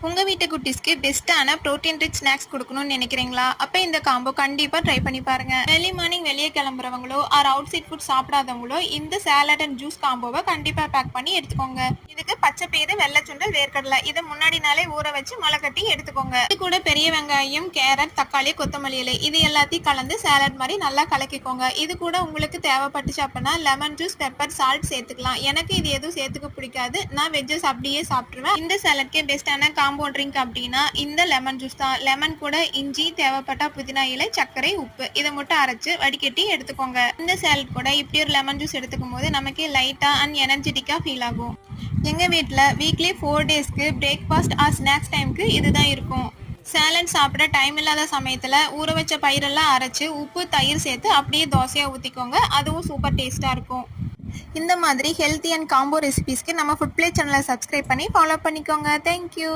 உங்க வீட்டு குட்டீஸ்க்கு பெஸ்ட்டான புரோட்டீன் ரிச் ஸ்நாக்ஸ் கொடுக்கணும்னு நினைக்கிறீங்களா? அப்ப இந்த காம்போ கண்டிப்பா ட்ரை பண்ணி பாருங்க. ஏர்லி மார்னிங் வெளியே கிளம்புறவங்களோ அவுட் சைட் ஃபுட் சாப்பிடாதவங்களோ இந்த சாலட் அண்ட் ஜூஸ் காம்போவை கண்டிப்பா பேக் பண்ணி எடுத்துக்கோங்க. இதுக்கு பச்சை பயிறு, வெள்ளை சுண்டல், வேர்க்கடலை இதை முன்னாடி நாளே ஊற வச்சு முளை கட்டி எடுத்துக்கோங்க. இது கூட பெரிய வெங்காயம், கேரட், தக்காளி, கொத்தமல்லி இலை இது எல்லாத்தையும் கலந்து சாலட் மாதிரி நல்லா கலக்கிக்கோங்க. இது கூட உங்களுக்கு தேவைப்பட்டுச்சு அப்படின்னா லெமன் ஜூஸ், பெப்பர், சால்ட் சேர்த்துக்கலாம். எனக்கு இது எதுவும் சேர்த்துக்க பிடிக்காது. நான் வெஜ்ஜஸ் அப்படியே சாப்பிட்டுருவேன். இந்த சாலட்கே பெஸ்டான காம்போ ட்ரிங்க் அப்படின்னா இந்த லெமன் ஜூஸ் தான். லெமன் கூட இஞ்சி, தேவைப்பட்டா புதினா இலை, சர்க்கரை, உப்பு இதை மட்டும் அரைச்சு வடிகட்டி எடுத்துக்கோங்க. இந்த சாலட் கூட இப்படி ஒரு லெமன் ஜூஸ் எடுத்துக்கும் போது நமக்கு லைட்டா அண்ட் எனர்ஜெட்டிக்கா ஃபீல் ஆகும். எங்க வீட்டில் வீக்லி 4 டேஸ்க்கு பிரேக்ஃபாஸ்ட் ஆர் ஸ்நாக்ஸ் டைமுக்கு இதுதான் இருக்கும். சாலட் சாப்பிட டைம் இல்லாத சமயத்தில் ஊற வச்ச பயிரெல்லாம் அரைச்சு உப்பு, தயிர் சேர்த்து அப்படியே தோசையாக ஊற்றிக்கோங்க. அதுவும் சூப்பர் டேஸ்ட்டாக இருக்கும். இந்த மாதிரி ஹெல்த்தி அண்ட் காம்போ ரெசிபீஸ்க்கு நம்ம ஃபுட் பிளே சேனலை சப்ஸ்கிரைப் பண்ணி ஃபாலோ பண்ணிக்கோங்க. தேங்க்யூ.